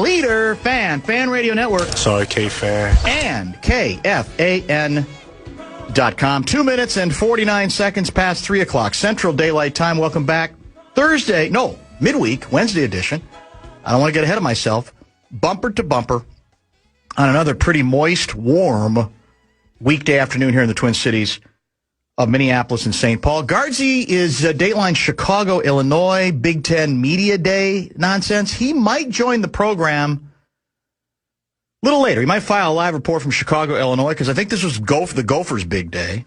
Leader Fan Radio Network. Sorry, KFAN. And KFAN.com. 2 minutes and 49 seconds past 3 o'clock Central Daylight Time. Welcome back. Midweek, Wednesday edition. I don't want to get ahead of myself. Bumper to bumper on another pretty moist, warm weekday afternoon here in the Twin Cities of Minneapolis and St. Paul. Gaardsy is Dateline Chicago, Illinois, Big Ten Media Day nonsense. He might join the program a little later. He might file a live report from Chicago, Illinois, because I think this was the Gophers' big day.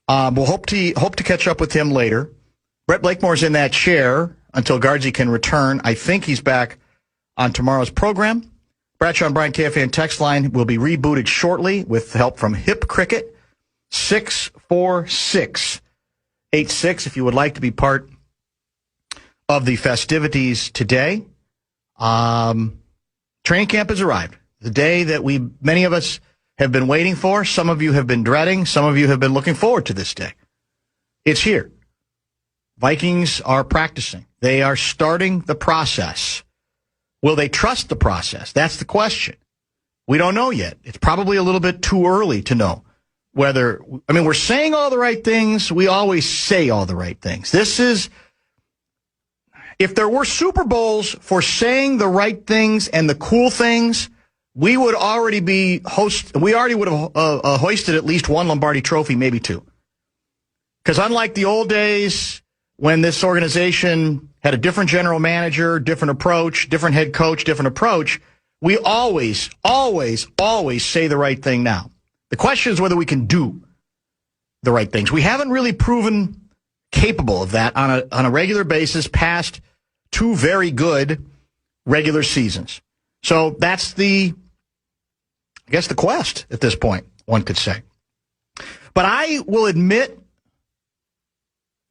We'll hope to catch up with him later. Brett Blakemore's in that chair until Gaardsy can return. I think he's back on tomorrow's program. Bradshaw and Brian KFAN text line will be rebooted shortly with help from Hip Cricket. 64686 if you would like to be part of the festivities today. Training camp has arrived. The day that many of us have been waiting for. Some of you have been dreading. Some of you have been looking forward to this day. It's here. Vikings are practicing. They are starting the process. Will they trust the process? That's the question. We don't know yet. It's probably a little bit too early to know whether, we're saying all the right things. We always say all the right things. If there were Super Bowls for saying the right things and the cool things, we would already would have hoisted at least one Lombardi trophy, maybe two. Because unlike the old days, when this organization had a different general manager, different approach, different head coach, different approach, we always, always, always say the right thing now. The question is whether we can do the right things. We haven't really proven capable of that on a regular basis past two very good regular seasons. So that's the quest at this point, one could say. But I will admit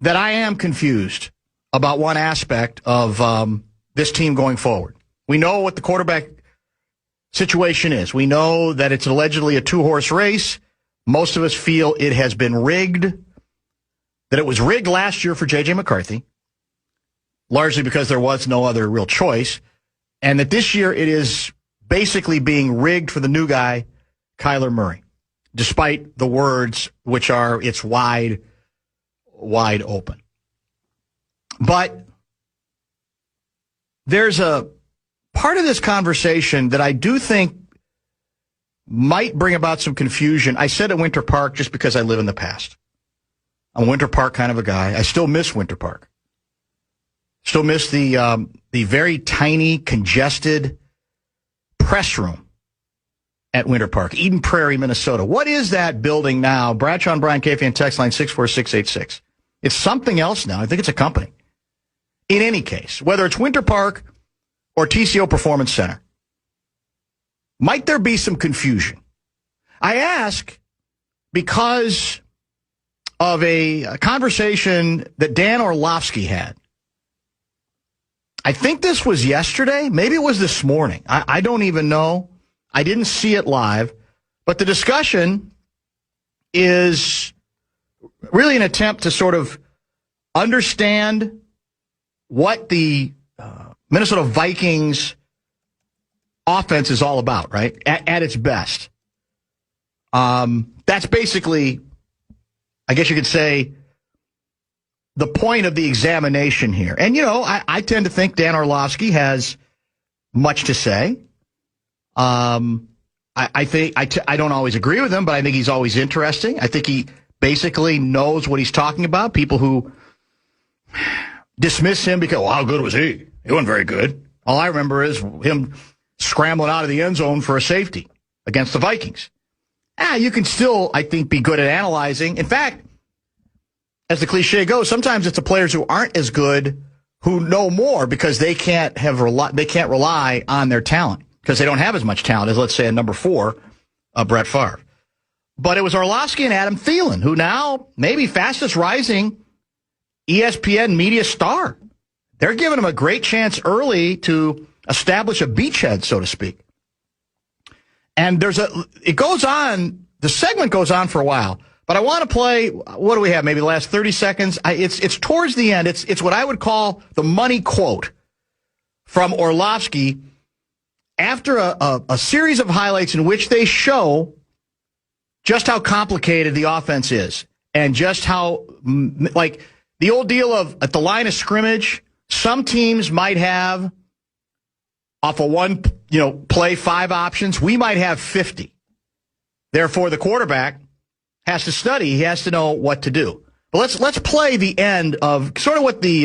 that I am confused about one aspect of this team going forward. We know what the quarterback situation is. We know that it's allegedly a two-horse race. Most of us feel it has been rigged, that it was rigged last year for J.J. McCarthy, largely because there was no other real choice, and that this year it is basically being rigged for the new guy, Kyler Murray, despite the words which are it's wide open. But there's a part of this conversation that I do think might bring about some confusion. I said at Winter Park just because I live in the past. I'm a Winter Park kind of a guy. I still miss Winter Park. Still miss the very tiny, congested press room at Winter Park, Eden Prairie, Minnesota. What is that building now? Bradshaw and Brian KFAN text line 64686. It's something else now. I think it's a company. In any case, whether it's Winter Park or TCO Performance Center, might there be some confusion? I ask because of a conversation that Dan Orlovsky had. I think this was yesterday. Maybe it was this morning. I don't even know. I didn't see it live. But the discussion is really an attempt to sort of understand what the Minnesota Vikings offense is all about, right? At its best. That's basically, I guess you could say, the point of the examination here. And, I tend to think Dan Orlovsky has much to say. I don't always agree with him, but I think he's always interesting. I think he basically knows what he's talking about. People who dismiss him because, well, how good was he? He wasn't very good. All I remember is him scrambling out of the end zone for a safety against the Vikings. You can still, I think, be good at analyzing. In fact, as the cliche goes, sometimes it's the players who aren't as good who know more because they can't rely on their talent because they don't have as much talent as, let's say, a number 4, Brett Favre. But it was Orlovsky and Adam Thielen, who now maybe fastest rising ESPN media star. They're giving him a great chance early to establish a beachhead, so to speak. And it goes on, the segment goes on for a while, but I want to play, what do we have, maybe the last 30 seconds? It's towards the end. It's what I would call the money quote from Orlovsky after a series of highlights in which they show just how complicated the offense is and just how, like, the old deal of at the line of scrimmage, some teams might have off of one, play 5 options. We might have 50. Therefore, the quarterback has to study. He has to know what to do. But let's play the end of sort of what the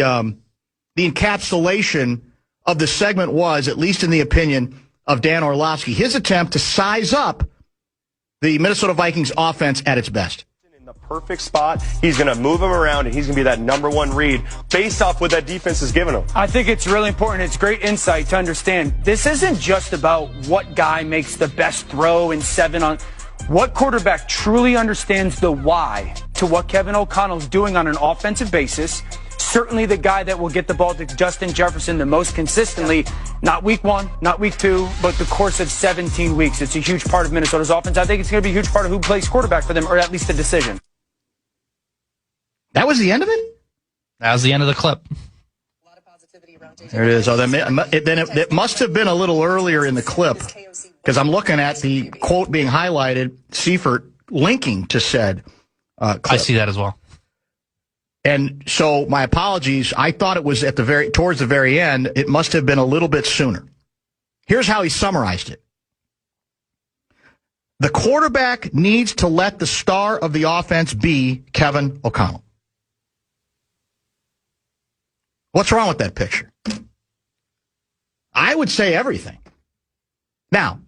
encapsulation of the segment was, at least in the opinion of Dan Orlovsky, his attempt to size up the Minnesota Vikings offense at its best. In the perfect spot, he's going to move him around, and he's going to be that number one read based off what that defense has given him. I think it's really important. It's great insight to understand this isn't just about what guy makes the best throw in 7 on. What quarterback truly understands the why to what Kevin O'Connell's doing on an offensive basis? Certainly the guy that will get the ball to Justin Jefferson the most consistently, not week 1, not week 2, but the course of 17 weeks. It's a huge part of Minnesota's offense. I think it's going to be a huge part of who plays quarterback for them, or at least the decision. That was the end of it? That was the end of the clip. There it is. Oh, then it must have been a little earlier in the clip, because I'm looking at the quote being highlighted, Seifert linking to said clip. I see that as well. And so my apologies. I thought it was towards the very end. It must have been a little bit sooner. Here's how he summarized it. The quarterback needs to let the star of the offense be Kevin O'Connell. What's wrong with that picture? I would say everything. Now,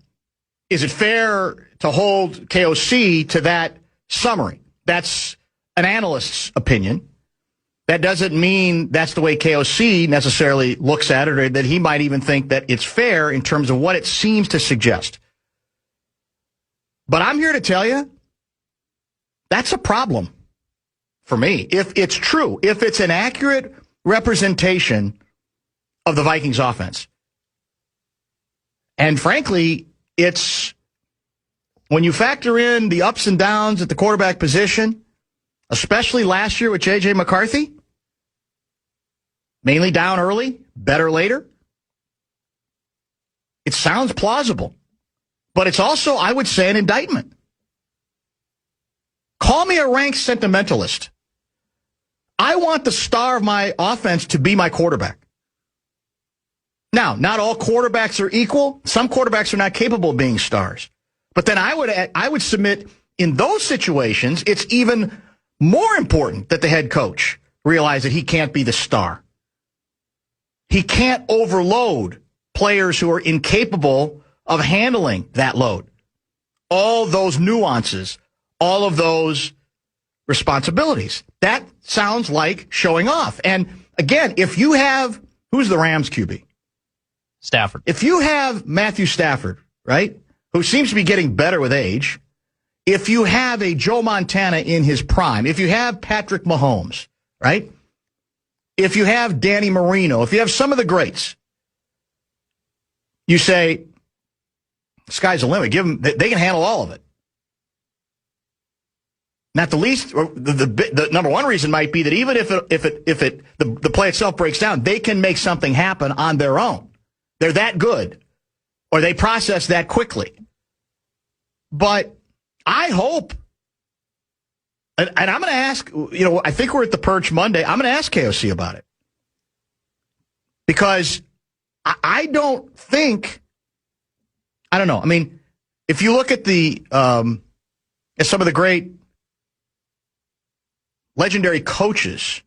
is it fair to hold KOC to that summary? That's an analyst's opinion. That doesn't mean that's the way KOC necessarily looks at it, or that he might even think that it's fair in terms of what it seems to suggest. But I'm here to tell you, that's a problem for me. If it's true, if it's an accurate representation of the Vikings offense. And frankly, it's when you factor in the ups and downs at the quarterback position, especially last year with J.J. McCarthy, mainly down early, better later. It sounds plausible, but it's also, I would say, an indictment. Call me a rank sentimentalist. I want the star of my offense to be my quarterback. Now, not all quarterbacks are equal. Some quarterbacks are not capable of being stars. But then I would submit in those situations, it's even more important that the head coach realize that he can't be the star. He can't overload players who are incapable of handling that load. All those nuances, all of those responsibilities. That sounds like showing off. And again, if you have, who's the Rams QB? Stafford. If you have Matthew Stafford, right, who seems to be getting better with age, if you have a Joe Montana in his prime, if you have Patrick Mahomes, right, if you have Danny Marino, if you have some of the greats, you say, sky's the limit. Give them, they can handle all of it. Not the least, or the number one reason might be that even if the play itself breaks down, they can make something happen on their own. They're that good, or they process that quickly. But I hope, and I'm going to ask, I think we're at the Perch Monday. I'm going to ask KOC about it. Because I don't think, I don't know. I mean, if you look at at some of the great legendary coaches,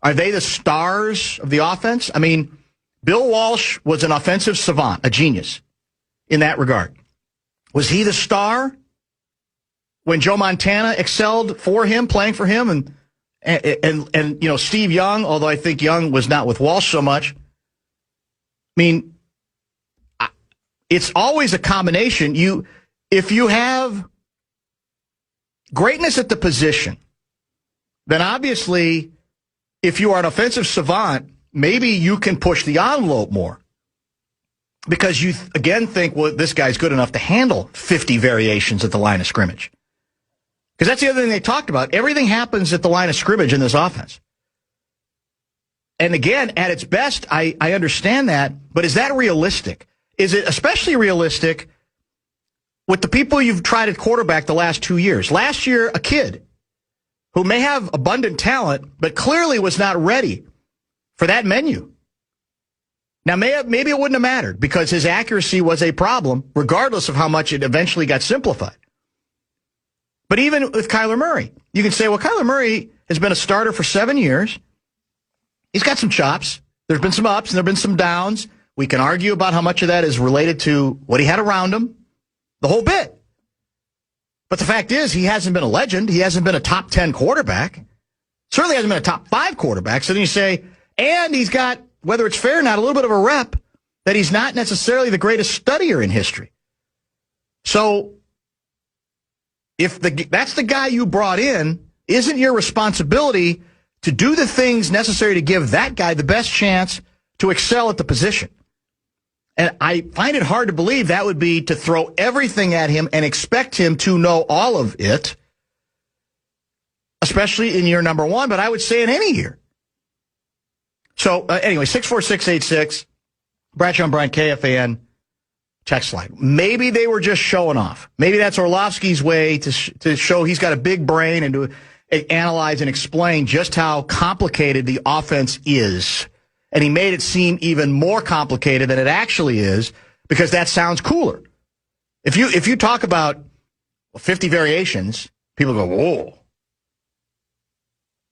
are they the stars of the offense? I mean, Bill Walsh was an offensive savant, a genius in that regard. Was he the star when Joe Montana excelled for him, playing for him? And Steve Young, although I think Young was not with Walsh so much. I mean, it's always a combination. If you have greatness at the position, then obviously, if you are an offensive savant, maybe you can push the envelope more. Because you, again, think, well, this guy's good enough to handle 50 variations at the line of scrimmage. Because that's the other thing they talked about. Everything happens at the line of scrimmage in this offense. And again, at its best, I understand that, but is that realistic? Is it especially realistic with the people you've tried at quarterback the last 2 years? Last year, a kid who may have abundant talent, but clearly was not ready for that menu. Now, maybe it wouldn't have mattered because his accuracy was a problem, regardless of how much it eventually got simplified. But even with Kyler Murray, you can say, well, Kyler Murray has been a starter for 7 years. He's got some chops. There's been some ups and there have been some downs. We can argue about how much of that is related to what he had around him, the whole bit. But the fact is, he hasn't been a legend. He hasn't been a top 10 quarterback. Certainly hasn't been a top 5 quarterback. So then you say, and he's got, whether it's fair or not, a little bit of a rep that he's not necessarily the greatest studier in history. So if that's the guy you brought in, isn't your responsibility to do the things necessary to give that guy the best chance to excel at the position? And I find it hard to believe that would be to throw everything at him and expect him to know all of it, especially in year number 1, but I would say in any year. So anyway, 64686, Bradshaw and Bryant, KFAN, text line. Maybe they were just showing off. Maybe that's Orlovsky's way to show he's got a big brain and to analyze and explain just how complicated the offense is. And he made it seem even more complicated than it actually is because that sounds cooler. If you talk about 50 variations, people go, whoa.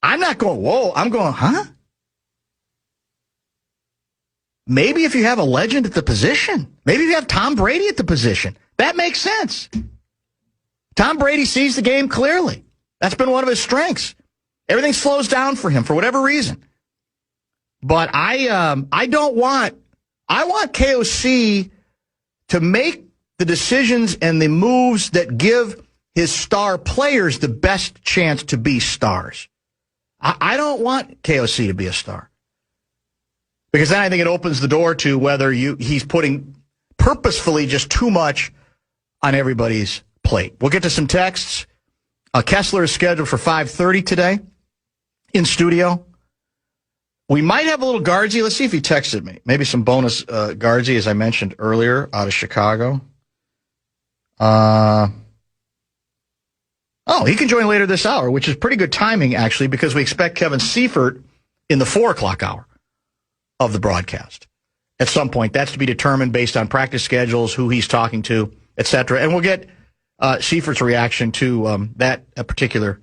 I'm not going, whoa. I'm going, huh? Maybe if you have a legend at the position, maybe if you have Tom Brady at the position, that makes sense. Tom Brady sees the game clearly. That's been one of his strengths. Everything slows down for him for whatever reason. But I want KOC to make the decisions and the moves that give his star players the best chance to be stars. I don't want KOC to be a star. Because then I think it opens the door to whether he's putting purposefully just too much on everybody's plate. We'll get to some texts. Kessler is scheduled for 5:30 today in studio. We might have a little Gaardsy. Let's see if he texted me. Maybe some bonus Gaardsy, as I mentioned earlier, out of Chicago. He can join later this hour, which is pretty good timing, actually, because we expect Kevin Seifert in the 4 o'clock hour of the broadcast. At some point, that's to be determined based on practice schedules, who he's talking to, etc. And we'll get Seifert's reaction to that particular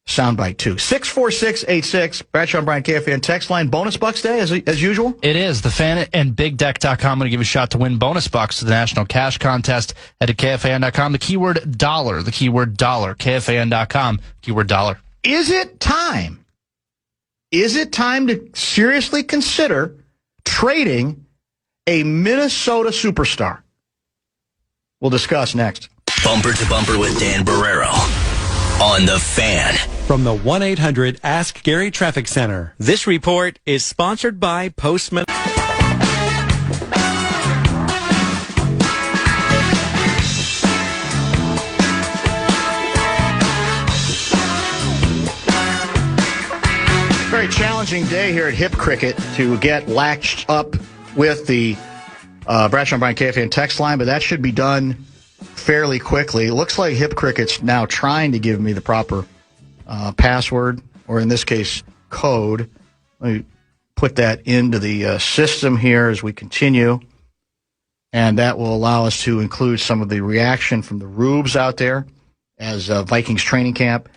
soundbite, too. 64686, Bradshaw and Bryant, KFAN text line. Bonus bucks day, as usual? It is. The Fan and BigDeck.com. I'm going to give you a shot to win bonus bucks to the National Cash Contest. Head to KFAN.com. The keyword dollar. The keyword dollar. KFAN.com. Keyword dollar. Is it time? Is it time to seriously consider trading a Minnesota superstar? We'll discuss next. Bumper to Bumper with Dan Barreiro on The Fan. From the 1-800-ASK-GARY Traffic Center. This report is sponsored by Postman. Very challenging day here at Hip Cricket to get latched up with the Bradshaw and Bryant KFAN text line, but that should be done fairly quickly. It looks like Hip Cricket's now trying to give me the proper password, or in this case, code. Let me put that into the system here as we continue, and that will allow us to include some of the reaction from the Rubes out there as Vikings training camp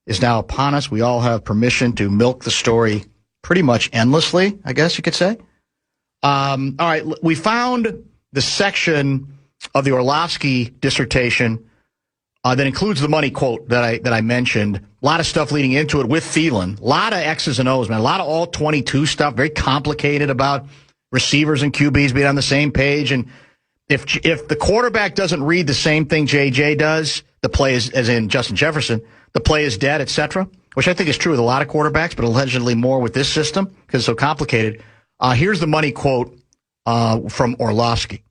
is now upon us. We all have permission to milk the story pretty much endlessly, I guess you could say. All right, we found the section of the Orlovsky dissertation that includes the money quote that I mentioned. A lot of stuff leading into it with Thielen. A lot of X's and O's, man. A lot of all 22 stuff. Very complicated about receivers and QBs being on the same page. And if the quarterback doesn't read the same thing JJ does, the play is, as in Justin Jefferson, the play is dead, etc., which I think is true with a lot of quarterbacks, but allegedly more with this system because it's so complicated. Here's the money quote from Orlovsky.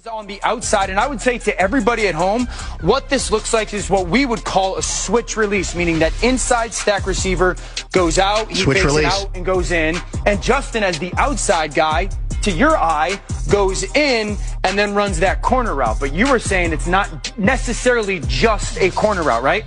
On the outside, and I would say to everybody at home, what this looks like is what we would call a switch release, meaning that inside stack receiver goes out, he switch fakes release. it out and goes in, and Justin, as the outside guy, to your eye, goes in and then runs that corner route. But you were saying it's not necessarily just a corner route, right?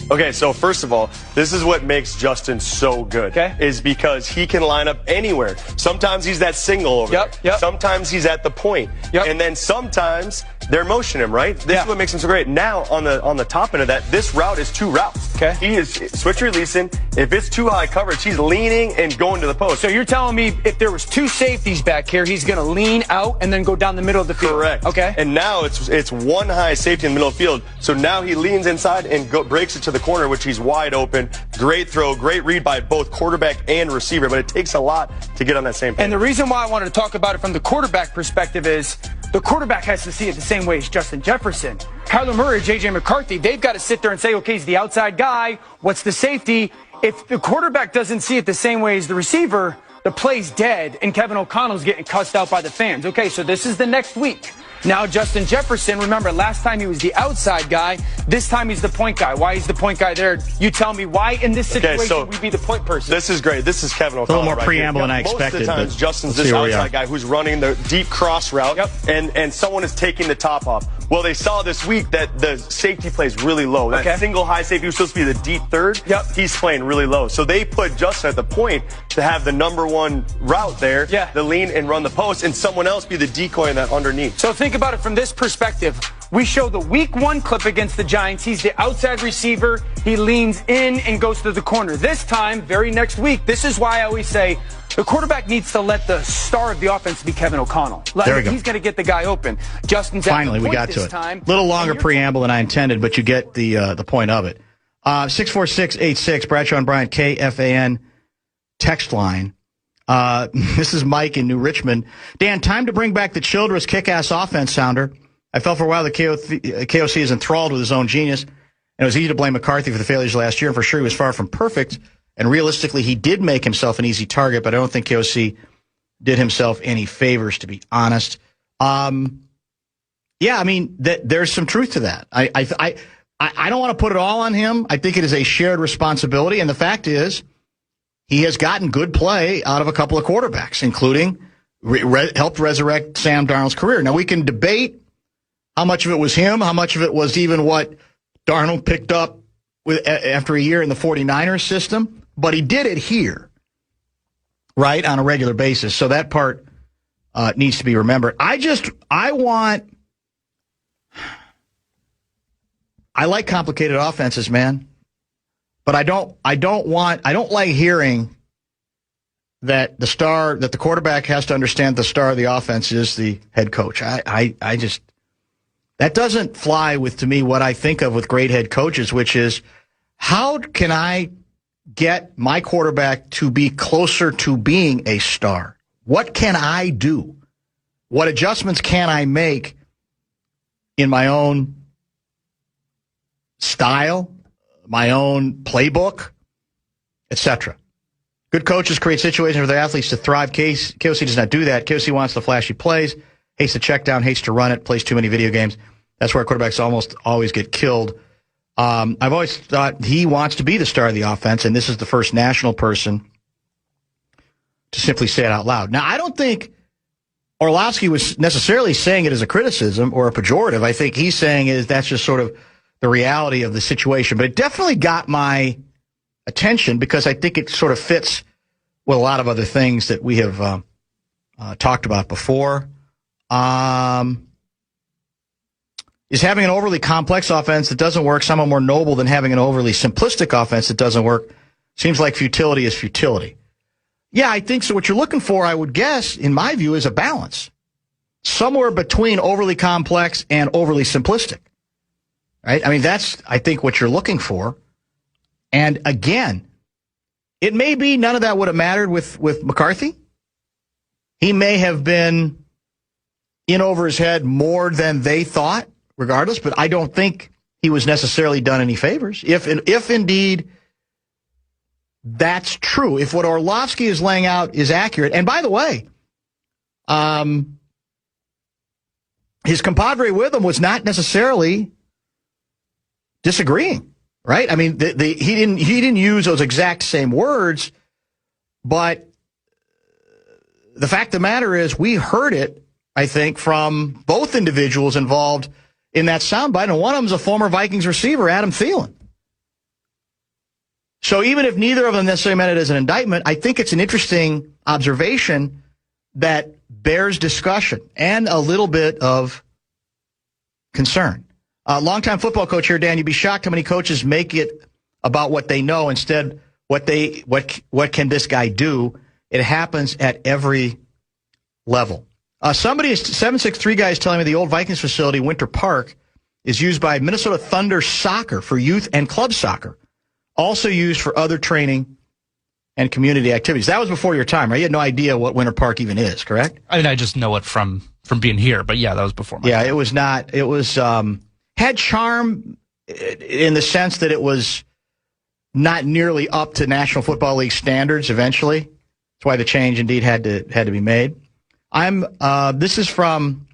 Okay, so first of all, this is what makes Justin so good, is because he can line up anywhere. Sometimes he's that single over there. Sometimes he's at the point. And then sometimes they're motioning him, right? This is what makes him so great. Now, on the top end of that, this route is 2 routes. He is switch releasing. If it's too high coverage, he's leaning and going to the post. So you're telling me if there was 2 safeties back here, he's going to lean out and then go down the middle of the field. Correct. Okay. And now it's 1 high safety in the middle of the field. So now he leans inside and breaks it to the corner, which he's wide open. Great throw, great read by both quarterback and receiver, but it takes a lot to get on that same page. And the reason why I wanted to talk about it from the quarterback perspective is the quarterback has to see it the same way as Justin Jefferson. Kyler Murray, J.J. McCarthy, they've got to sit there and say, okay, he's the outside guy. What's the safety? If the quarterback doesn't see it the same way as the receiver, the play's dead, and Kevin O'Connell's getting cussed out by the fans. Okay, so this is the next week. Now, Justin Jefferson, remember, last time he was the outside guy. This time he's the point guy. Why is the point guy there? You tell me why in this situation would we be the point person? This is great. This is Kevin O'Connell. A little more preamble than I expected. Most of the times, Justin's this outside guy who's running the deep cross route, and someone is taking the top off. Well, they saw this week that the safety plays really low. That single high safety was supposed to be the deep third. He's playing really low. So they put Justin at the point to have the number 1 route there, the lean and run the post, and someone else be the decoy in that underneath. So think about it from this perspective. We show the week 1 clip against the Giants. He's the outside receiver. He leans in and goes to the corner. This time, very next week, this is why I always say the quarterback needs to let the star of the offense be Kevin O'Connell. There we go. He's going to get the guy open. Justin's finally, we got to it. A little longer preamble than I intended, but you get the point of it. 64686, Bradshaw and Bryant, KFAN text line. This is Mike in New Richmond. Dan, time to bring back the Childress kick-ass offense sounder. I felt for a while that KOC is enthralled with his own genius, and it was easy to blame McCarthy for the failures last year, and for sure he was far from perfect, and realistically he did make himself an easy target, but I don't think KOC did himself any favors, to be honest. Yeah, I mean, there's some truth to that. I don't want to put it all on him. I think it is a shared responsibility, and the fact is he has gotten good play out of a couple of quarterbacks, including helped resurrect Sam Darnold's career. Now, we can debate how much of it was him, how much of it was even what Darnold picked up after a year in the 49ers system, but he did it here, right, on a regular basis. So that part needs to be remembered. I like complicated offenses, man, but I don't like hearing that the quarterback has to understand the star of the offense is the head coach. I just that doesn't fly with, to me, what I think of with great head coaches, which is how can I get my quarterback to be closer to being a star? What can I do? What adjustments can I make in my own style, my own playbook, etc.? Good coaches create situations for their athletes to thrive. KOC does not do that. KOC wants the flashy plays, hates to check down, hates to run it, plays too many video games. That's where quarterbacks almost always get killed. I've always thought he wants to be the star of the offense, and this is the first national person to simply say it out loud. Now, I don't think Orlovsky was necessarily saying it as a criticism or a pejorative. I think he's saying that's just sort of the reality of the situation. But it definitely got my attention because I think it sort of fits with a lot of other things that we have talked about before. Is having an overly complex offense that doesn't work somewhat more noble than having an overly simplistic offense that doesn't work? Seems like futility is futility. Yeah, I think so. What you're looking for, I would guess, in my view, is a balance. Somewhere between overly complex and overly simplistic. Right? I mean, that's, I think, what you're looking for. And again, it may be none of that would have mattered with McCarthy. He may have been in over his head more than they thought, regardless, but I don't think he was necessarily done any favors. If indeed that's true, if what Orlovsky is laying out is accurate, and by the way, his compadre with him was not necessarily disagreeing, right? I mean, he didn't use those exact same words, but the fact of the matter is we heard it, I think, from both individuals involved in that soundbite, and one of them is a former Vikings receiver, Adam Thielen. So even if neither of them necessarily meant it as an indictment, I think it's an interesting observation that bears discussion and a little bit of concern. Longtime football coach here, Dan, you'd be shocked how many coaches make it about what they know instead what can this guy do. It happens at every level. Somebody is 763 guy is telling me the old Vikings facility, Winter Park, is used by Minnesota Thunder soccer for youth and club soccer, also used for other training and community activities. That was before your time, right? You had no idea what Winter Park even is, correct? I mean, I just know it from being here, but yeah, that was before my time. It was not. It was had charm in the sense that it was not nearly up to National Football League standards. Eventually, that's why the change indeed had to be made. This is from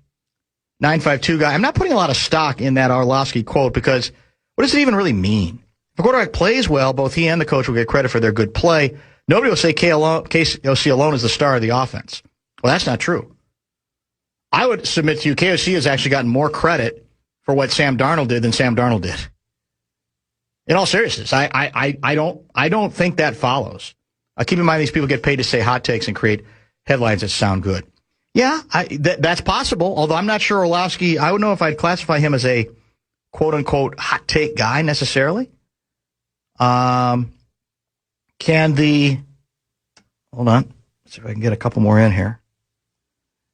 952 guy. I'm not putting a lot of stock in that Orlovsky quote because what does it even really mean? If a quarterback plays well, both he and the coach will get credit for their good play. Nobody will say KOC alone is the star of the offense. Well, that's not true. I would submit to you, KOC has actually gotten more credit for what Sam Darnold did than Sam Darnold did. In all seriousness, I don't think that follows. Keep in mind these people get paid to say hot takes and create headlines that sound good. Yeah, that's possible, although I'm not sure Orlovsky, I don't know if I'd classify him as a quote-unquote hot take guy necessarily. Hold on, let's see if I can get a couple more in here.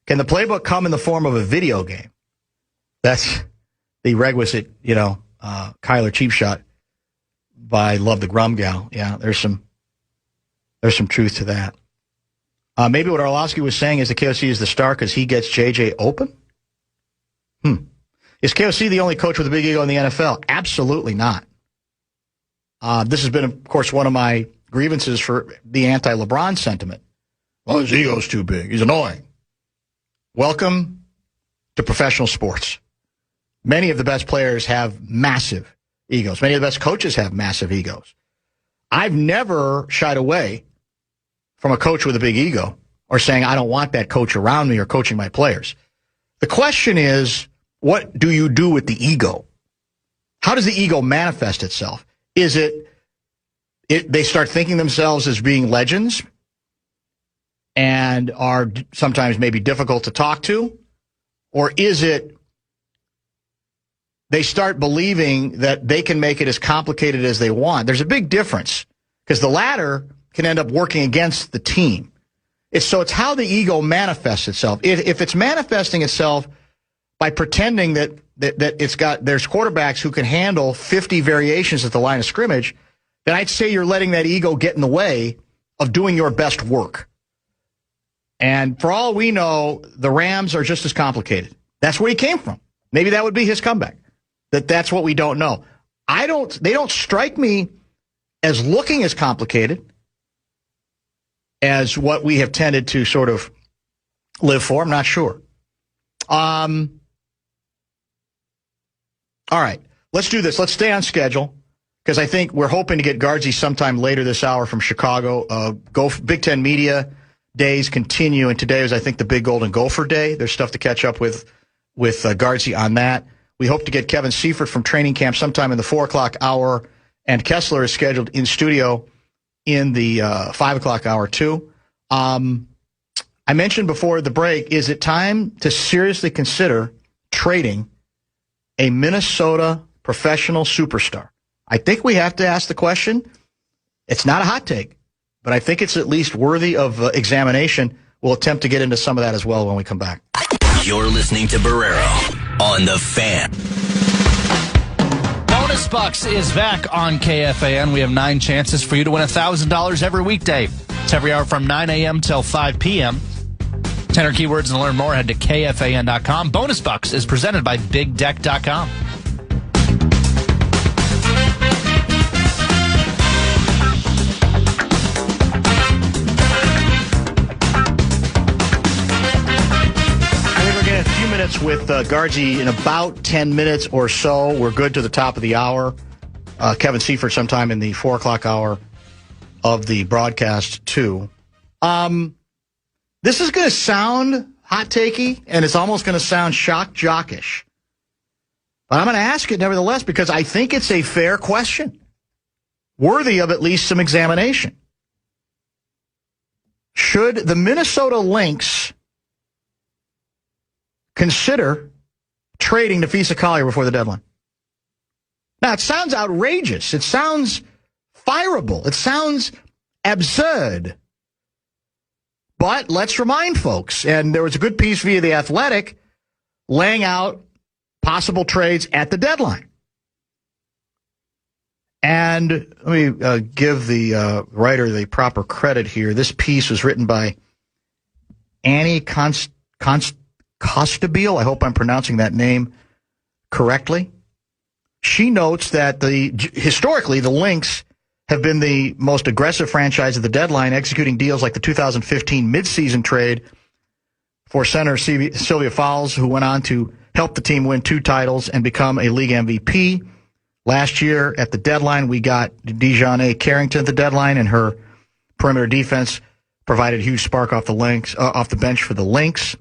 Can the playbook come in the form of a video game? That's the requisite, Kyler cheap shot by Love the Grum Gal. Yeah, there's some truth to that. Maybe what Orlovsky was saying is the KOC is the star because he gets JJ open? Is KOC the only coach with a big ego in the NFL? Absolutely not. This has been, of course, one of my grievances for the anti-LeBron sentiment. Well, his ego's too big. He's annoying. Welcome to professional sports. Many of the best players have massive egos. Many of the best coaches have massive egos. I've never shied away from a coach with a big ego or saying, I don't want that coach around me or coaching my players. The question is, what do you do with the ego? How does the ego manifest itself? Is it they start thinking themselves as being legends and are sometimes maybe difficult to talk to? Or is it they start believing that they can make it as complicated as they want? There's a big difference because the latter can end up working against the team. It's how the ego manifests itself. If it's manifesting itself by pretending that there's quarterbacks who can handle 50 variations at the line of scrimmage, then I'd say you're letting that ego get in the way of doing your best work. And for all we know, the Rams are just as complicated. That's where he came from. Maybe that would be his comeback. That's what we don't know. They don't strike me as looking as complicated as what we have tended to sort of live for. I'm not sure. All right, let's do this. Let's stay on schedule because I think we're hoping to get Gaardsy sometime later this hour from Chicago. Big Ten Media Days continue, and today is, I think, the Big Golden Gopher Day. There's stuff to catch up with Gaardsy on that. We hope to get Kevin Seifert from training camp sometime in the 4 o'clock hour, and Kessler is scheduled in studio in the 5 o'clock hour, too. I mentioned before the break, is it time to seriously consider trading a Minnesota professional superstar? I think we have to ask the question. It's not a hot take, but I think it's at least worthy of examination. We'll attempt to get into some of that as well when we come back. You're listening to Barreiro on The Fan. Bonus Bucks is back on KFAN. We have 9 chances for you to win $1,000 every weekday. It's every hour from 9 a.m. till 5 p.m. Enter keywords and learn more. Head to KFAN.com. Bonus Bucks is presented by BigDeck.com. Sports with Gaardsy in about 10 minutes or so. We're good to the top of the hour. Kevin Seifert sometime in the 4 o'clock hour of the broadcast, too. This is going to sound hot-takey, and it's almost going to sound shock-jockish. But I'm going to ask it nevertheless because I think it's a fair question, worthy of at least some examination. Should the Minnesota Lynx consider trading Nafisa Collier before the deadline? Now, it sounds outrageous. It sounds fireable. It sounds absurd. But let's remind folks, and there was a good piece via The Athletic laying out possible trades at the deadline. And let me give the writer the proper credit here. This piece was written by Annie Costabile. I hope I'm pronouncing that name correctly. She notes that historically the Lynx have been the most aggressive franchise at the deadline, executing deals like the 2015 midseason trade for center Sylvia Fowles, who went on to help the team win 2 titles and become a league MVP. Last year at the deadline, we got Dejanay Carrington at the deadline, and her perimeter defense provided a huge spark off the bench for the Lynx.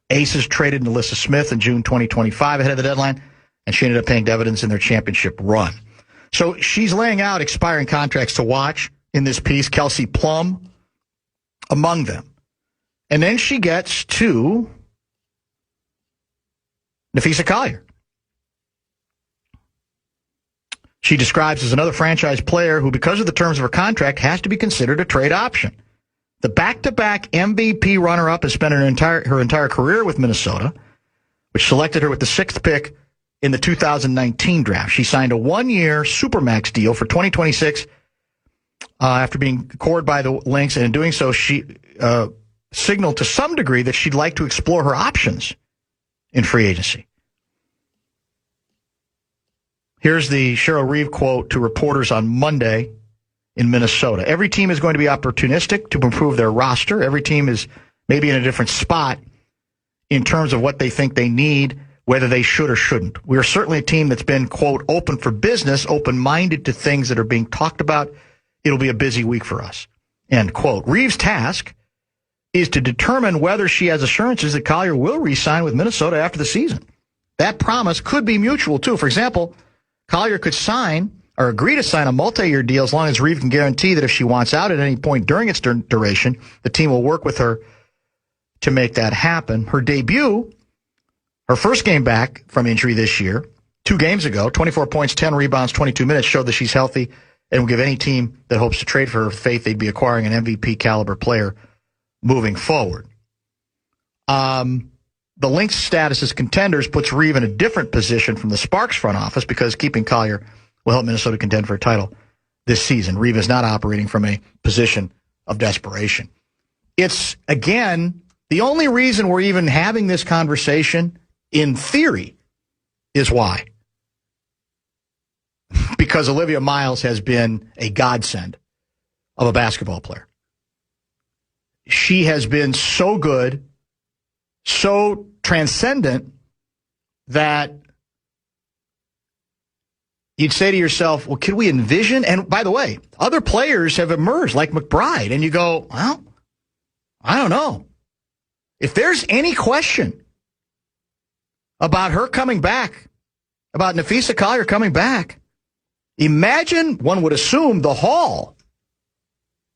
Aces traded Alyssa Smith in June 2025 ahead of the deadline, and she ended up paying dividends in their championship run. So she's laying out expiring contracts to watch in this piece, Kelsey Plum among them. And then she gets to Nafisa Collier. She describes as another franchise player who, because of the terms of her contract, has to be considered a trade option. The back-to-back MVP runner-up has spent her entire career with Minnesota, which selected her with the 6th pick in the 2019 draft. She signed a 1-year Supermax deal for 2026 after being cored by the Lynx, and in doing so, she signaled to some degree that she'd like to explore her options in free agency. Here's the Cheryl Reeve quote to reporters on Monday in Minnesota. Every team is going to be opportunistic to improve their roster. Every team is maybe in a different spot in terms of what they think they need, whether they should or shouldn't. We are certainly a team that's been, quote, open for business, open-minded to things that are being talked about. It'll be a busy week for us, end quote. Reeves' task is to determine whether she has assurances that Collier will re-sign with Minnesota after the season. That promise could be mutual, too. For example, Collier could sign or agree to sign a multi-year deal as long as Reeve can guarantee that if she wants out at any point during its duration, the team will work with her to make that happen. Her debut, her first game back from injury this year, 2 games ago, 24 points, 10 rebounds, 22 minutes, showed that she's healthy and will give any team that hopes to trade for her faith they'd be acquiring an MVP caliber player moving forward. The Lynx status as contenders puts Reeve in a different position from the Sparks front office because keeping Collier will help Minnesota contend for a title this season. Reeve is not operating from a position of desperation. It's, again, the only reason we're even having this conversation in theory is why. Because Olivia Miles has been a godsend of a basketball player. She has been so good, so transcendent that you'd say to yourself, well, could we envision? And by the way, other players have emerged like McBride. And you go, well, I don't know. If there's any question about her coming back, about Nafisa Collier coming back, imagine, one would assume, the haul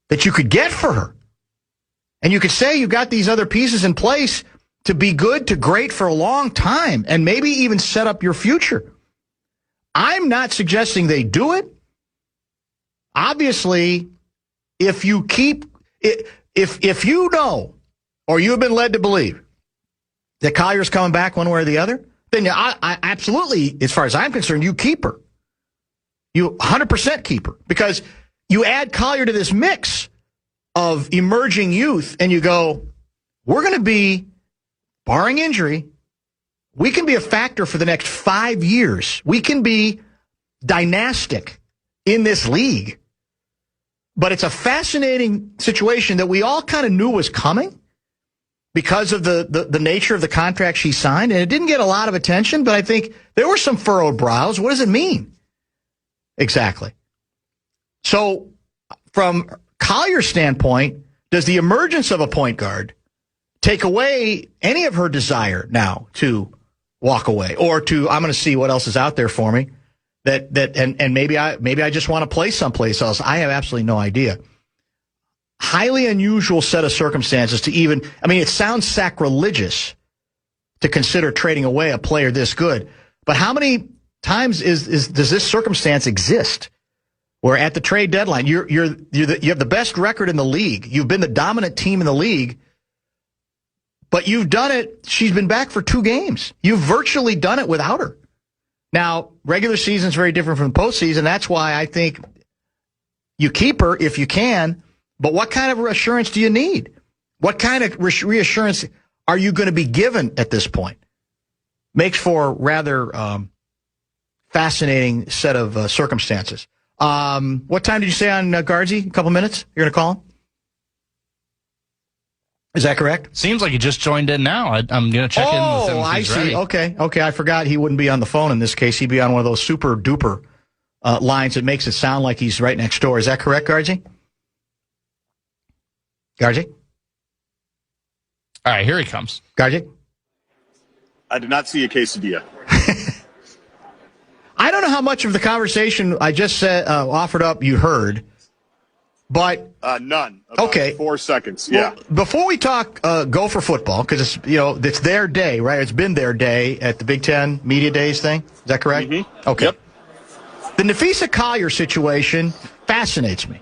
that you could get for her. And you could say you've got these other pieces in place to be good to great for a long time and maybe even set up your future. I'm not suggesting they do it. Obviously, if you know, or you have been led to believe that Collier's coming back one way or the other, then I absolutely, as far as I'm concerned, you keep her. You 100% keep her. Because you add Collier to this mix of emerging youth and you go, we're going to be, barring injury, we can be a factor for the next 5 years. We can be dynastic in this league. But it's a fascinating situation that we all kind of knew was coming because of the nature of the contract she signed, and it didn't get a lot of attention, but I think there were some furrowed brows. What does it mean? Exactly. So from Collier's standpoint, does the emergence of a point guard take away any of her desire now to walk away or to, I'm going to see what else is out there for me and maybe I just want to play someplace else. I have absolutely no idea. Highly unusual set of circumstances to even, I mean, it sounds sacrilegious to consider trading away a player this good, but how many times does this circumstance exist where at the trade deadline, you have the best record in the league. You've been the dominant team in the league, but you've done it. She's been back for 2 games. You've virtually done it without her. Now, regular season is very different from postseason. That's why I think you keep her if you can. But what kind of reassurance do you need? What kind of reassurance are you going to be given at this point? Makes for a rather fascinating set of circumstances. What time did you say on Gaardsy? A couple minutes? You're going to call him? Is that correct? Seems like he just joined in now. I'm going to check in with him. Oh, I see. Ready. Okay. I forgot he wouldn't be on the phone in this case. He'd be on one of those super duper lines that makes it sound like he's right next door. Is that correct, Gaardsy? Gaardsy? All right, here he comes. Gaardsy? I did not see a quesadilla. I don't know how much of the conversation I just said offered up you heard, but none. Okay, 4 seconds. Yeah. Well, before we talk Gopher football, because it's their day, right? It's been their day at the Big Ten Media Days thing. Is that correct? Mm-hmm. Okay. Yep. The Nafisa Collier situation fascinates me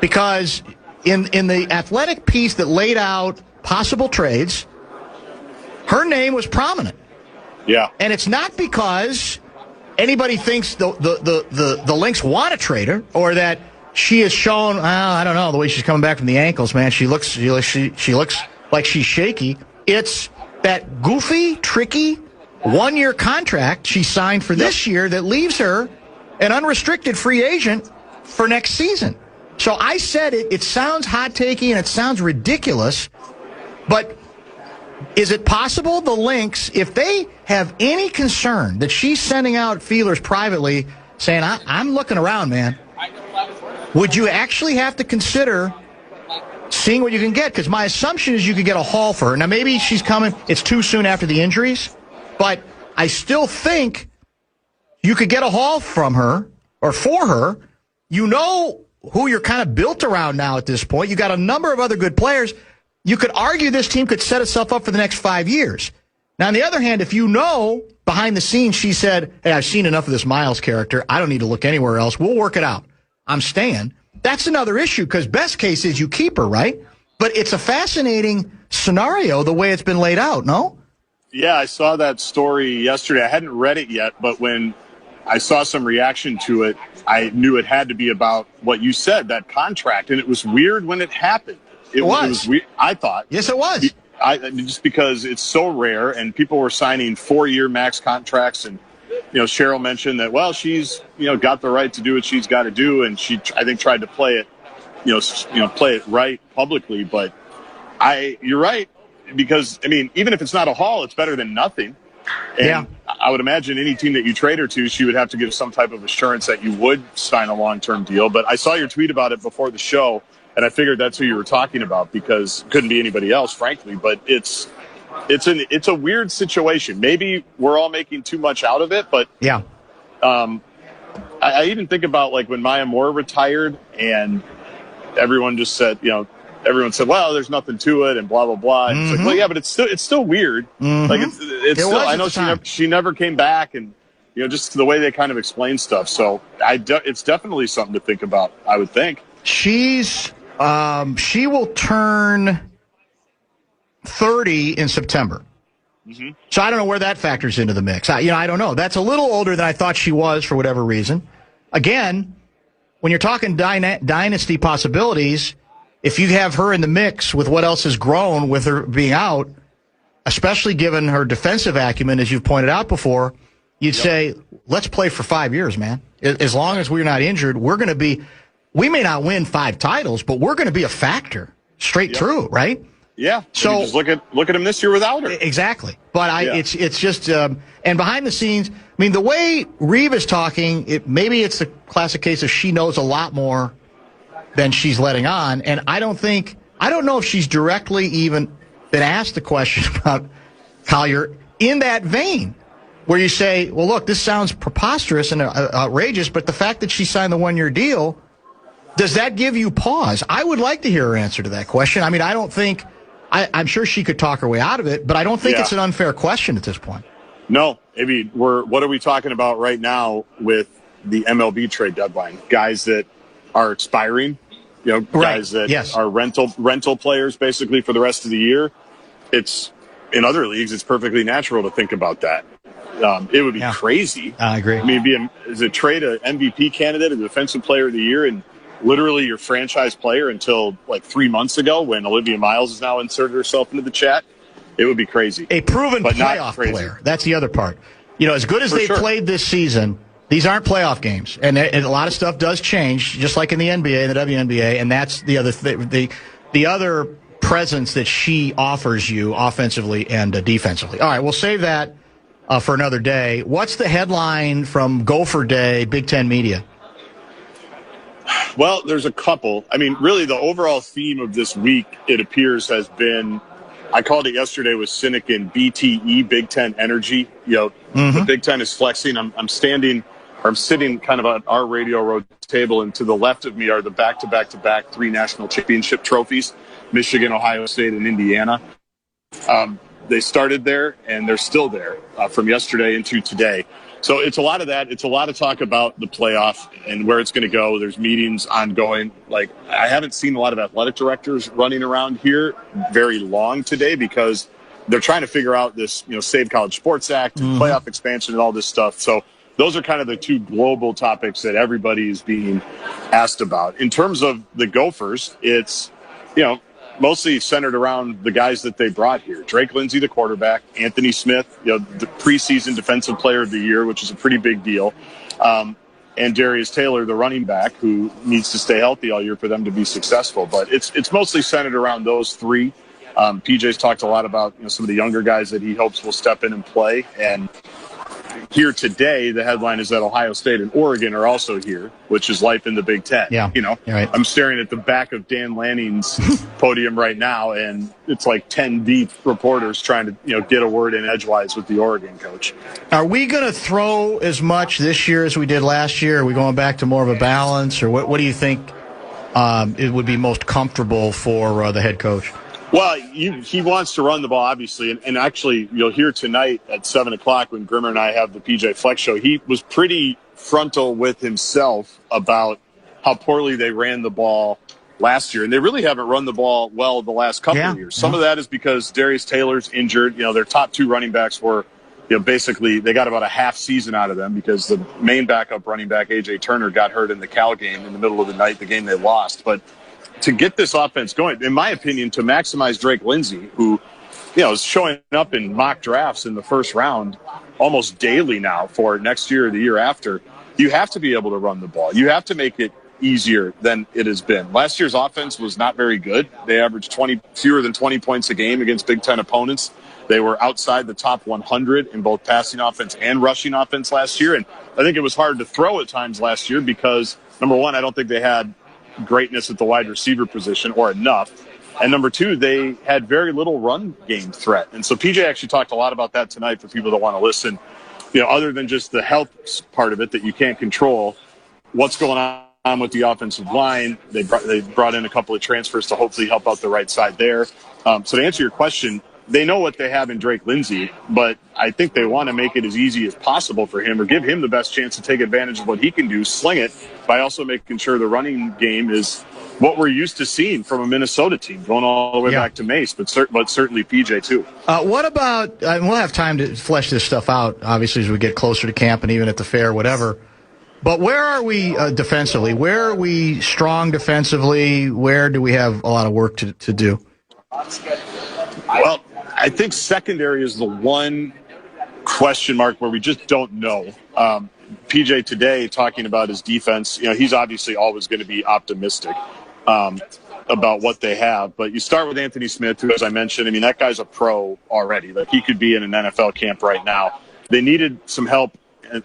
because in the athletic piece that laid out possible trades, her name was prominent. Yeah. And it's not because anybody thinks the Lynx want to trade her or that she has shown, I don't know, the way she's coming back from the ankles, man. She looks like she's shaky. It's that goofy, tricky 1-year contract she signed for this year that leaves her an unrestricted free agent for next season. So I said it sounds hot-takey and it sounds ridiculous, but is it possible the Lynx, if they have any concern that she's sending out feelers privately saying, I'm looking around, man, would you actually have to consider seeing what you can get? Because my assumption is you could get a haul for her. Now, maybe she's coming. It's too soon after the injuries, but I still think you could get a haul from her or for her. You know who you're kind of built around now at this point. You got a number of other good players. You could argue this team could set itself up for the next 5 years. Now, on the other hand, if you know behind the scenes she said, hey, I've seen enough of this Miles character. I don't need to look anywhere else. We'll work it out. I'm staying. That's another issue because best case is you keep her, right? But it's a fascinating scenario the way it's been laid out, no? Yeah, I saw that story yesterday. I hadn't read it yet, but when I saw some reaction to it, I knew it had to be about what you said, that contract. And it was weird when it happened. It was weird, I thought. Yes, it was. Just because it's so rare and people were signing 4-year max contracts. And, Cheryl mentioned that, well, she's, got the right to do what she's got to do. And she, I think, tried to play it, play it right publicly. But you're right, because, even if it's not a haul, it's better than nothing. And yeah. I would imagine any team that you trade her to, she would have to give some type of assurance that you would sign a long-term deal. But I saw your tweet about it before the show, and I figured that's who you were talking about because it couldn't be anybody else, frankly. But it's a weird situation. Maybe we're all making too much out of it, but yeah. I even think about like when Maya Moore retired, and everyone just said, everyone said, well, there's nothing to it and blah, blah, blah. And it's like, well, yeah, but it's still weird. Mm-hmm. Like it's still, I know she never came back, and, just the way they kind of explain stuff. So it's definitely something to think about, I would think. She will turn 30 in September. Mm-hmm. So I don't know where that factors into the mix. I don't know. That's a little older than I thought she was for whatever reason. Again, when you're talking dynasty possibilities, if you have her in the mix with what else has grown with her being out, especially given her defensive acumen, as you've pointed out before, you'd say, let's play for 5 years, man. As long as we're not injured, we may not win 5 titles, but we're going to be a factor straight through, right? Yeah. So just look at him this year without her. Exactly. But it's just and behind the scenes, I mean, the way Reeve is talking, maybe it's the classic case of she knows a lot more than she's letting on. And I don't know if she's directly even been asked the question about Collier in that vein, where you say, well, look, this sounds preposterous and outrageous, but the fact that she signed the 1-year deal, does that give you pause? I would like to hear her answer to that question. I mean, I don't think, I'm sure she could talk her way out of it, but I don't think it's an unfair question at this point. No, I mean, what are we talking about right now with the MLB trade deadline? Guys that are expiring, guys that are rental players basically for the rest of the year. It's in other leagues, it's perfectly natural to think about that. It would be crazy. I agree. I mean, trade an MVP candidate, a defensive player of the year, and literally your franchise player until like 3 months ago when Olivia Miles has now inserted herself into the chat. It would be crazy. A proven playoff player. That's the other part. As good as they played this season, these aren't playoff games. And a lot of stuff does change, just like in the NBA and the WNBA, and that's the other the other presence that she offers you offensively and defensively. All right, we'll save that for another day. What's the headline from Gopher Day, Big Ten Media? Well, there's a couple. I mean, really the overall theme of this week, it appears, has been, I called it yesterday with Cynic and BTE, Big Ten Energy. The Big Ten is flexing. I'm sitting kind of at our radio row table, and to the left of me are the back-to-back-to-back 3 national championship trophies, Michigan, Ohio State, and Indiana. They started there, and they're still there from yesterday into today. So it's a lot of that. It's a lot of talk about the playoff and where it's going to go. There's meetings ongoing. Like, I haven't seen a lot of athletic directors running around here very long today because they're trying to figure out this, Save College Sports Act and playoff expansion and all this stuff. So those are kind of the 2 global topics that everybody is being asked about. In terms of the Gophers, it's, mostly centered around the guys that they brought here. Drake Lindsey, the quarterback, Anthony Smith, the preseason defensive player of the year, which is a pretty big deal. And Darius Taylor, the running back, who needs to stay healthy all year for them to be successful. But it's mostly centered around those 3. PJ's talked a lot about some of the younger guys that he hopes will step in and play. And here today, the headline is that Ohio State and Oregon are also here, which is life in the Big Ten. Yeah, right. I'm staring at the back of Dan Lanning's podium right now, and it's like 10 deep reporters trying to get a word in edgewise with the Oregon coach. Are we going to throw as much this year as we did last year? Are we going back to more of a balance, or what do you think it would be most comfortable for the head coach? Well, he wants to run the ball, obviously, and actually you'll hear tonight at 7 o'clock when Grimmer and I have the PJ Flex show, he was pretty frontal with himself about how poorly they ran the ball last year. And they really haven't run the ball well the last couple of years. Some of that is because Darius Taylor's injured. Their top 2 running backs were, basically they got about a half season out of them because the main backup running back, A.J. Turner, got hurt in the Cal game in the middle of the night, the game they lost. But to get this offense going, in my opinion, to maximize Drake Lindsey, who, is showing up in mock drafts in the first round almost daily now for next year or the year after, you have to be able to run the ball. You have to make it easier than it has been. Last year's offense was not very good. They averaged fewer than 20 points a game against Big Ten opponents. They were outside the top 100 in both passing offense and rushing offense last year. And I think it was hard to throw at times last year because, number one, I don't think they had greatness at the wide receiver position or enough. And number 2, they had very little run game threat. And so PJ actually talked a lot about that tonight for people that want to listen. Other than just the health part of it that you can't control, what's going on with the offensive line. They brought in a couple of transfers to hopefully help out the right side there. So to answer your question, they know what they have in Drake Lindsey, but I think they want to make it as easy as possible for him or give him the best chance to take advantage of what he can do, sling it, by also making sure the running game is what we're used to seeing from a Minnesota team, going all the way back to Mace, but certainly PJ too. What about, we'll have time to flesh this stuff out, obviously, as we get closer to camp and even at the fair, whatever. But where are we defensively? Where are we strong defensively? Where do we have a lot of work to do? Well, I think secondary is the one question mark where we just don't know. PJ today talking about his defense, he's obviously always going to be optimistic. about what they have. But you start with Anthony Smith, who, as I mentioned, I mean, that guy's a pro already. Like, he could be in an NFL camp right now. They needed some help,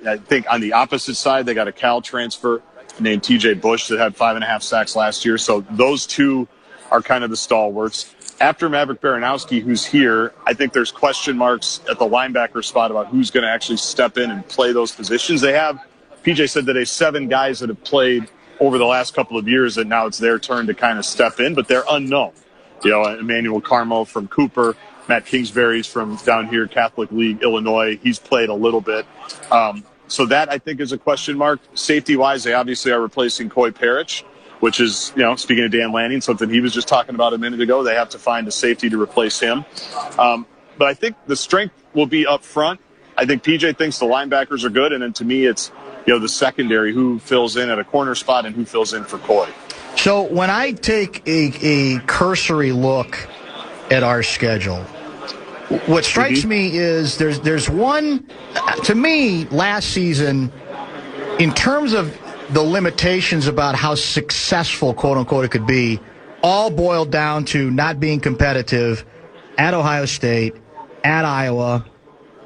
I think, on the opposite side. They got a Cal transfer named TJ Bush that had 5.5 sacks last year. So those two are kind of the stalwarts. After Maverick Baranowski, who's here, I think there's question marks at the linebacker spot about who's going to actually step in and play those positions. They have, PJ said today, 7 guys that have played over the last couple of years, and now it's their turn to kind of step in, but they're unknown. You know, Emmanuel Carmo from Cooper, Matt Kingsbury's from down here, Catholic League, Illinois. He's played a little bit. So that, I think, is a question mark. Safety-wise, they obviously are replacing Coy Parrish, which is, you know, speaking of Dan Lanning, something he was just talking about a minute ago. They have to find a safety to replace him. But I think the strength will be up front. I think PJ thinks the linebackers are good, and then to me it's, you know, the secondary, who fills in at a corner spot and who fills in for Coy. So when I take a cursory look at our schedule, what strikes me is there's one, to me, last season, in terms of the limitations about how successful, quote-unquote, it could be, all boiled down to not being competitive at Ohio State, at Iowa,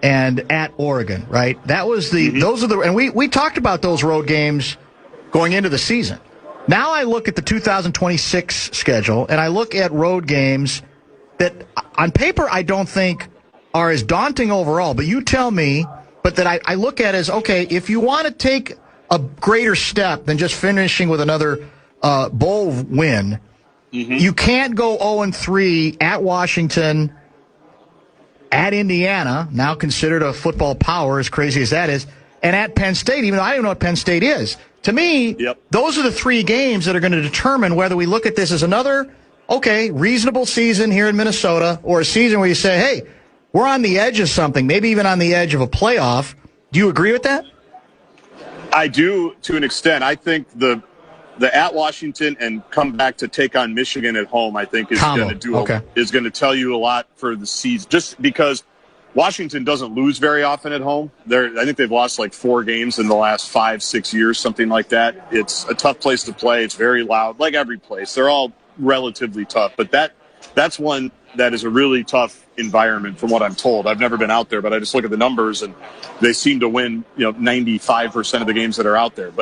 and at Oregon, right? That was those are the, and we talked about those road games going into the season. Now I look at the 2026 schedule, and I look at road games that on paper I don't think are as daunting overall, but you tell me, but that I look at as, okay, if you want to take a greater step than just finishing with another bowl win, you can't go 0-3 at Washington, at Indiana, now considered a football power, as crazy as that is, and at Penn State, even though I don't know what Penn State is. To me, those are the 3 games that are going to determine whether we look at this as another, okay, reasonable season here in Minnesota, or a season where you say, hey, we're on the edge of something, maybe even on the edge of a playoff. Do you agree with that? I do, to an extent. I think the at Washington and come back to take on Michigan at home, I think is going to is going to tell you a lot for the season. Just because Washington doesn't lose very often at home. I think they've lost like 4 games in the last 5-6 years, something like that. It's a tough place to play. It's very loud, like every place. They're all relatively tough, but that's one that is a really tough environment from what I'm told. I've never been out there, but I just look at the numbers and they seem to win, 95% of the games that are out there.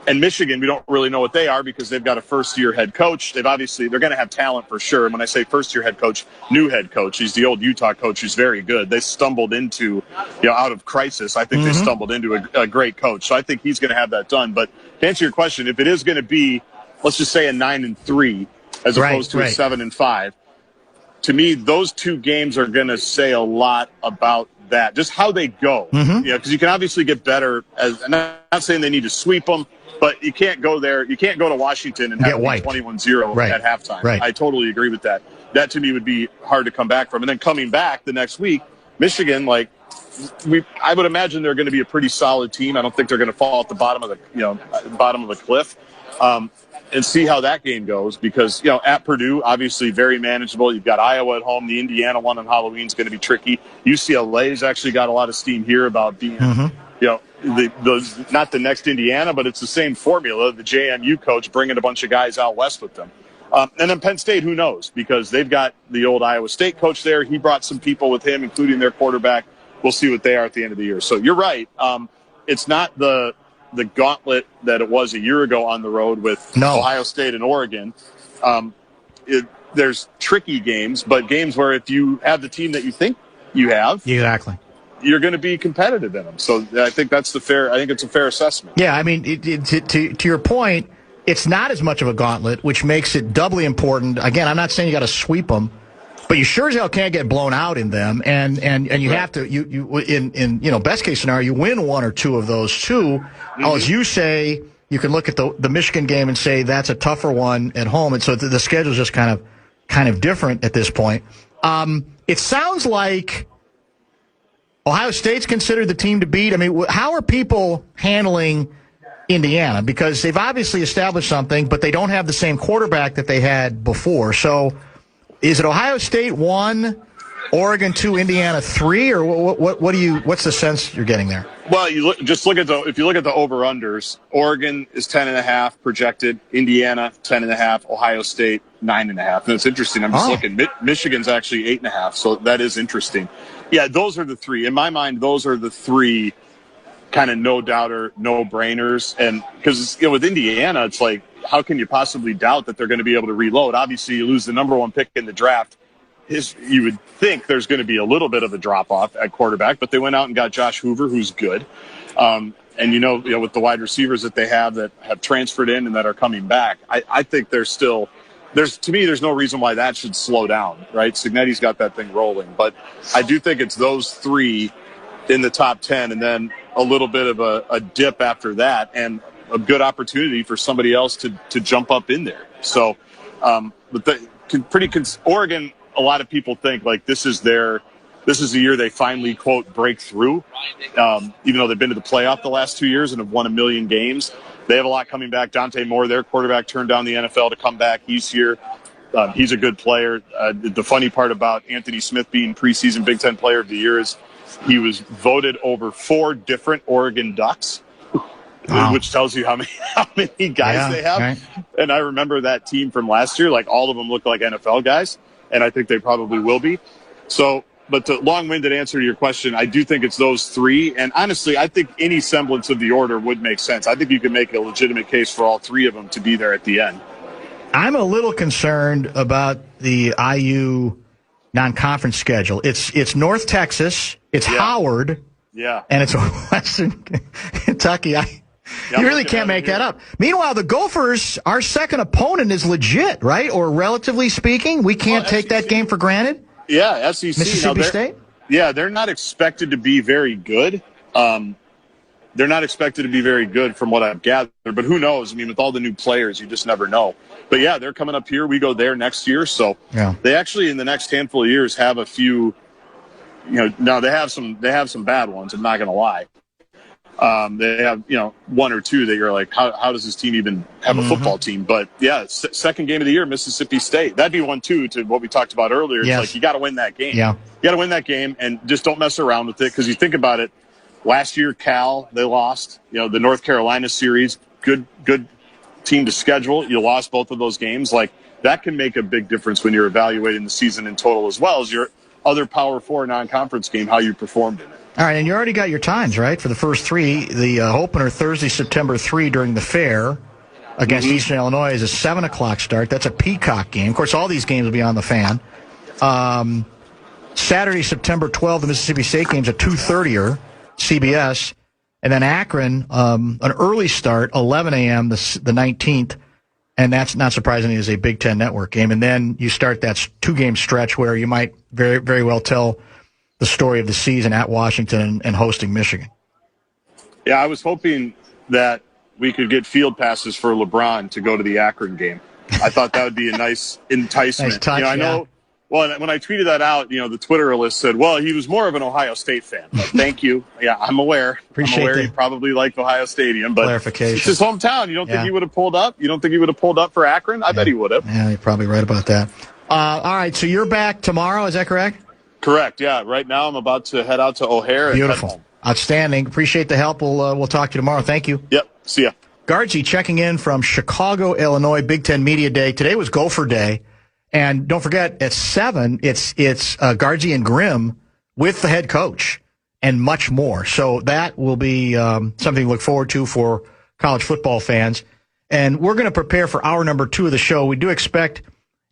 And Michigan, we don't really know what they are because they've got a first-year head coach. They're going to have talent for sure. And when I say first-year head coach, new head coach, he's the old Utah coach who's very good. They stumbled into, out of crisis, I think they stumbled into a great coach. So I think he's going to have that done. But to answer your question, if it is going to be, let's just say a 9-3 as opposed to a 7-5, to me, those 2 games are going to say a lot about that, just how they go. Because you can obviously get better. I'm not saying they need to sweep them, but you can't go there. You can't go to Washington and have 21-0 at halftime. I totally agree with that. That to me would be hard to come back from. And then coming back the next week, Michigan, I would imagine they're going to be a pretty solid team. I don't think they're going to fall at the bottom of the cliff. And see how that game goes because, at Purdue, obviously very manageable. You've got Iowa at home. The Indiana one on Halloween is going to be tricky. UCLA's actually got a lot of steam here about being, not the next Indiana, but it's the same formula. The JMU coach bringing a bunch of guys out west with them. And then Penn State, who knows? Because they've got the old Iowa State coach there. He brought some people with him, including their quarterback. We'll see what they are at the end of the year. So you're right. It's not the gauntlet that it was a year ago on the road with Ohio State and Oregon. There's tricky games, but games where if you have the team that you think you have, you're going to be competitive in them. So I think it's a fair assessment. Yeah, I mean, to your point, it's not as much of a gauntlet, which makes it doubly important. Again, I'm not saying you got to sweep them, but you sure as hell can't get blown out in them, and you have to in best case scenario you win 1 or 2 of those 2. As you say, you can look at the Michigan game and say that's a tougher one at home, and so the schedule is just kind of different at this point. It sounds like Ohio State's considered the team to beat. I mean, how are people handling Indiana? Because they've obviously established something, but they don't have the same quarterback that they had before. So is it Ohio State 1, Oregon 2, Indiana 3, or what do you? What's the sense you're getting there? Well, if you look at the over-unders, Oregon is 10.5 projected, Indiana 10.5, Ohio State 9.5. And it's interesting. I'm just looking. Michigan's actually 8.5, so that is interesting. Yeah, those are the three. In my mind, those are the three kind of no-doubter, no-brainers. And because with Indiana, it's like, how can you possibly doubt that they're going to be able to reload? Obviously, you lose the number 1 pick in the draft. You would think there's going to be a little bit of a drop-off at quarterback, but they went out and got Josh Hoover, who's good. And, with the wide receivers that they have that have transferred in and that are coming back, I think there's no reason why that should slow down, right? Cignetti's got that thing rolling. But I do think it's those three in the top 10 and then a little bit of a dip after that and a good opportunity for somebody else to jump up in there. So, Oregon, a lot of people think like this is the year they finally, quote, break through. Even though they've been to the playoff the last 2 years and have won 1 million games, they have a lot coming back. Dante Moore, their quarterback, turned down the NFL to come back. He's here. He's a good player. The funny part about Anthony Smith being preseason Big Ten Player of the Year is he was voted over 4 different Oregon Ducks. Wow. Which tells you how many guys they have. Right. And I remember that team from last year, like all of them look like NFL guys, and I think they probably will be. So, but the long-winded answer to your question, I do think it's those three. And honestly, I think any semblance of the order would make sense. I think you can make a legitimate case for all three of them to be there at the end. I'm a little concerned about the IU non-conference schedule. It's North Texas, it's Howard, and it's Western Kentucky. You really can't make that up. Meanwhile, the Gophers, our second opponent is legit, right? Or relatively speaking, we can't take that game for granted. Yeah, SEC. Mississippi State? Yeah, they're not expected to be very good. They're not expected to be very good from what I've gathered, but who knows? I mean, with all the new players, you just never know. But yeah, they're coming up here. We go there next year. So they actually, in the next handful of years, have a few, now they have some bad ones. I'm not going to lie. They have, 1 or 2 that you're like, how does this team even have a football team? But yeah, second game of the year, Mississippi State. That'd be one too, to what we talked about earlier. It's like, you got to win that game. Yeah. You got to win that game and just don't mess around with it. Cause you think about it, last year, Cal, they lost, the North Carolina series, good team to schedule. You lost both of those games. Like that can make a big difference when you're evaluating the season in total, as well as your other Power 4 non-conference game, how you performed in it. All right, and you already got your times, right, for the first 3. The opener, Thursday, September 3 during the fair against Eastern Illinois is a 7 o'clock start. That's a Peacock game. Of course, all these games will be on the Fan. Saturday, September 12, the Mississippi State game's a 2:30er, CBS. And then Akron, an early start, 11 a.m., the 19th. And that's not surprisingly is a Big Ten Network game. And then you start that 2-game stretch where you might very, very well tell the story of the season at Washington and hosting Michigan. Yeah, I was hoping that we could get field passes for LeBron to go to the Akron game. I thought that would be a nice enticement. Nice touch, I know. Well, when I tweeted that out, the Twitter list said, well, he was more of an Ohio State fan. But thank you. Yeah, I'm aware. He probably liked Ohio Stadium, but clarification. It's his hometown. You don't think he would have pulled up? You don't think he would have pulled up for Akron? I bet he would have. Yeah, you're probably right about that. All right, so you're back tomorrow. Is that correct? Correct, yeah. Right now I'm about to head out to O'Hare. Beautiful. Outstanding. Appreciate the help. We'll talk to you tomorrow. Thank you. Yep. See ya. Gaardsy checking in from Chicago, Illinois, Big Ten Media Day. Today was Gopher Day. And don't forget, at 7, it's Gaardsy and Grimm with the head coach and much more. So that will be something to look forward to for college football fans. And we're going to prepare for hour number 2 of the show. We do expect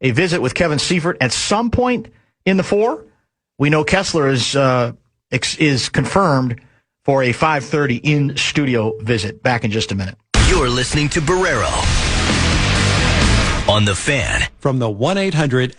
a visit with Kevin Seifert at some point in the 4. We know Kessler is confirmed for a 5:30 in-studio visit. Back in just a minute. You're listening to Barreiro on the Fan. From the 1-800